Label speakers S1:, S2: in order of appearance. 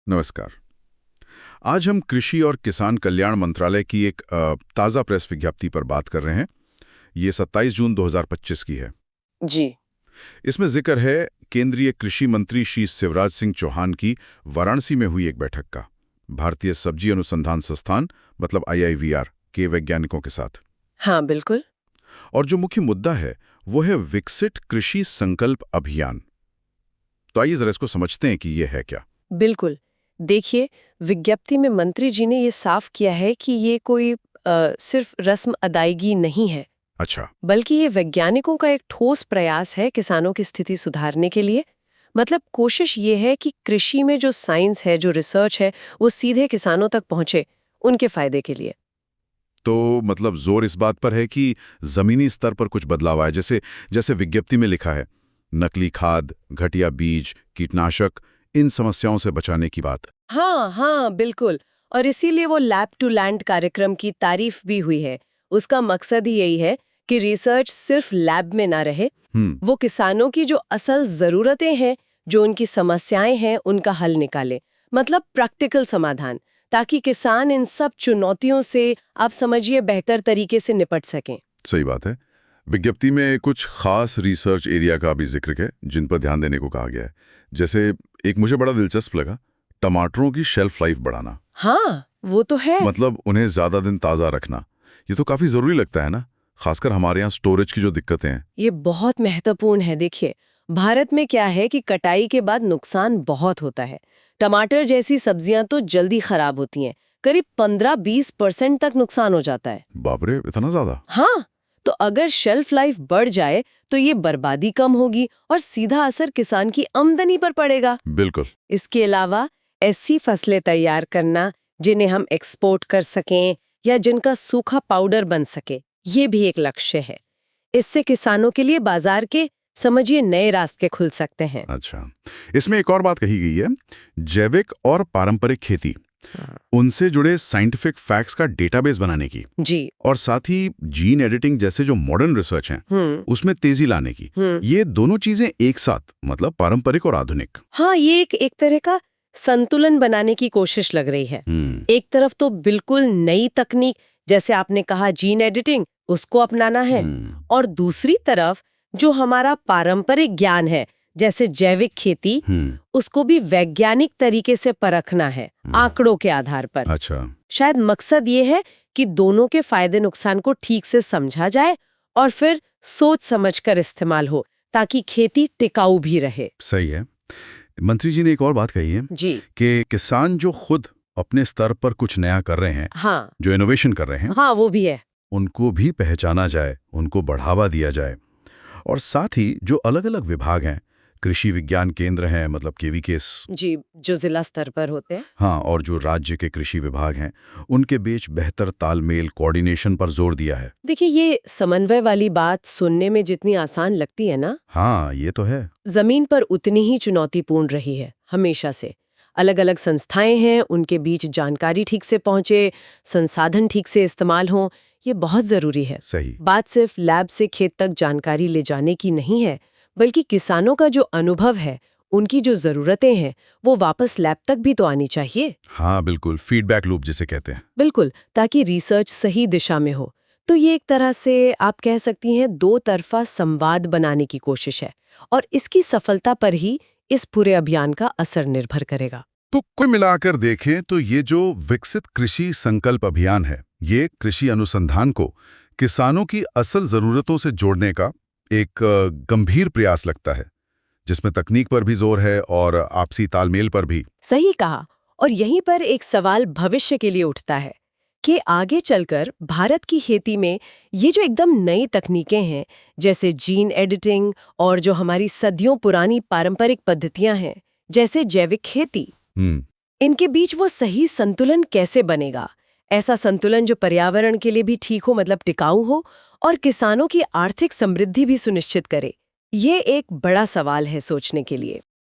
S1: नमस्कार। आज हम कृषि और किसान कल्याण मंत्रालय की एक ताज़ा प्रेस विज्ञप्ति पर बात कर रहे हैं। ये 27 जून 2025 की है।
S2: जी।
S1: इसमें जिक्र है केंद्रीय कृषि मंत्री श्री शिवराज सिंह चौहान की वाराणसी में हुई एक बैठक का, भारतीय सब्जी अनुसंधान संस्थान मतलब IIVR के वैज्ञानिकों के साथ।
S2: हाँ, बिल्कुल।
S1: और जो मुख्य मुद्दा है वो है विकसित कृषि संकल्प अभियान। तो आइए जरा इसको समझते हैं कि ये है क्या।
S2: बिल्कुल। देखिए, विज्ञप्ति में मंत्री जी ने ये साफ किया है कि ये कोई सिर्फ रस्म अदायगी नहीं है,
S1: अच्छा।
S2: बल्कि ये वैज्ञानिकों का एक ठोस प्रयास है किसानों की स्थिति सुधारने के लिए। मतलब कोशिश ये है कि कृषि में जो साइंस है, जो रिसर्च है, वो सीधे किसानों तक पहुंचे, उनके फायदे के लिए।
S1: तो मतलब जोर इस बात पर है कि जमीनी स्तर पर कुछ बदलाव आए, जैसे जैसे विज्ञप्ति में लिखा है, नकली खाद, घटिया बीज, कीटनाशक, इन समस्याओं से बचाने की बात।
S2: हाँ हाँ, बिल्कुल। और इसीलिए वो लैब टू लैंड कार्यक्रम की तारीफ भी हुई है। उसका मकसद ही यही है कि रिसर्च सिर्फ लैब में ना रहे, वो किसानों की जो असल जरूरतें हैं, जो उनकी समस्याएं हैं, उनका हल निकाले। मतलब प्रैक्टिकल समाधान, ताकि किसान इन सब चुनौतियों से, आप समझिए, बेहतर तरीके से निपट सकें।
S1: सही बात है। विज्ञप्ति में कुछ खास रिसर्च एरिया का भी जिक्र है जिन पर ध्यान देने को कहा गया है। जैसे एक मुझे बड़ा दिलचस्प लगा, टमाटरों की शेल्फ लाइफ बढ़ाना।
S2: हाँ, वो तो है।
S1: मतलब उन्हें ज्यादा दिन ताज़ा रखना। ये तो काफी जरूरी लगता है ना, खासकर हमारे यहाँ स्टोरेज की जो दिक्कतें हैं।
S2: ये बहुत महत्वपूर्ण है। देखिए, भारत में क्या है कि कटाई के बाद नुकसान बहुत होता है। टमाटर जैसी सब्जियां तो जल्दी खराब होती हैं, करीब 15-20% तक नुकसान हो जाता है।
S1: बाप रे, इतना ज्यादा?
S2: हाँ, तो अगर शेल्फ लाइफ बढ़ जाए तो ये बर्बादी कम होगी और सीधा असर किसान की आमदनी पर पड़ेगा।
S1: बिल्कुल।
S2: इसके अलावा ऐसी फसलें तैयार करना जिन्हें हम एक्सपोर्ट कर सकें या जिनका सूखा पाउडर बन सके, ये भी एक लक्ष्य है। इससे किसानों के लिए बाजार के, समझिए, नए रास्ते खुल सकते हैं।
S1: अच्छा, इसमें एक और बात कही गई है, जैविक और पारंपरिक खेती, उनसे जुड़े साइंटिफिक फैक्ट्स का डेटाबेस बनाने की,
S2: जी।
S1: और साथ ही जीन एडिटिंग जैसे जो मॉडर्न रिसर्च हैं, उसमें तेजी लाने की। ये दोनों चीजें एक साथ, मतलब पारंपरिक और आधुनिक।
S2: हाँ, ये एक तरह का संतुलन बनाने की कोशिश लग रही है। एक तरफ तो बिल्कुल नई तकनीक, जैसे आपने कहा जीन एडिटिंग, उसको अपनाना है, और दूसरी तरफ जो हमारा पारंपरिक ज्ञान है, जैसे जैविक खेती, उसको भी वैज्ञानिक तरीके से परखना है, आंकड़ों के आधार पर।
S1: अच्छा।
S2: शायद मकसद ये है कि दोनों के फायदे नुकसान को ठीक से समझा जाए और फिर सोच समझकर इस्तेमाल हो, ताकि खेती टिकाऊ भी रहे।
S1: सही है। मंत्री जी ने एक और बात कही है
S2: जी।
S1: कि किसान जो खुद अपने स्तर पर कुछ नया कर रहे हैं,
S2: हाँ,
S1: जो इनोवेशन कर रहे हैं,
S2: हाँ, वो भी है।
S1: उनको भी पहचाना जाए, उनको बढ़ावा दिया जाए। और साथ ही जो अलग-अलग विभाग हैं, कृषि विज्ञान केंद्र हैं, मतलब KVKs,
S2: जी, जो जिला स्तर पर होते हैं।
S1: हाँ, और जो राज्य के कृषि विभाग हैं, उनके बीच बेहतर तालमेल, कोऑर्डिनेशन पर जोर दिया है।
S2: देखिए, ये समन्वय वाली बात सुनने में जितनी आसान लगती है ना,
S1: हाँ, ये तो है।
S2: जमीन पर उतनी ही चुनौतीपूर्ण रही है हमेशा से। अलग अलग संस्थाएं हैं, उनके बीच जानकारी ठीक से पहुंचे, संसाधन ठीक से इस्तेमाल हों, ये बहुत जरूरी है।
S1: सही।
S2: बात सिर्फ लैब से खेत तक जानकारी ले जाने की नहीं है, बल्कि किसानों का जो अनुभव है, उनकी जो जरूरतें हैं, वो वापस लैब तक भी तो आनी चाहिए।
S1: हाँ, बिल्कुल, फीडबैक लूप जिसे कहते हैं।
S2: बिल्कुल, ताकि रिसर्च सही दिशा में हो। तो ये एक तरह से आप कह सकती हैं, दो तरफा संवाद बनाने की कोशिश है, और इसकी सफलता पर ही इस पूरे अभियान का असर निर्भर करेगा।
S1: तो कुल मिलाकर देखें तो ये जो विकसित कृषि संकल्प अभियान है, ये कृषि अनुसंधान को किसानों की असल जरूरतों से जोड़ने का एक गंभीर प्रयास लगता है, जिसमें तकनीक पर भी जोर है और आपसी तालमेल पर भी।
S2: सही कहा। और यहीं पर एक सवाल भविष्य के लिए उठता है कि आगे चलकर भारत की खेती में ये जो एकदम नई तकनीकें हैं, जैसे जीन एडिटिंग, और जो हमारी सदियों पुरानी पारंपरिक पद्धतियां हैं, जैसे जैविक खेती, इनके बीच वो सही संतुलन कैसे बनेगा? ऐसा संतुलन जो पर्यावरण के लिए भी ठीक हो, मतलब टिकाऊ हो, और किसानों की आर्थिक समृद्धि भी सुनिश्चित करे। ये एक बड़ा सवाल है सोचने के लिए।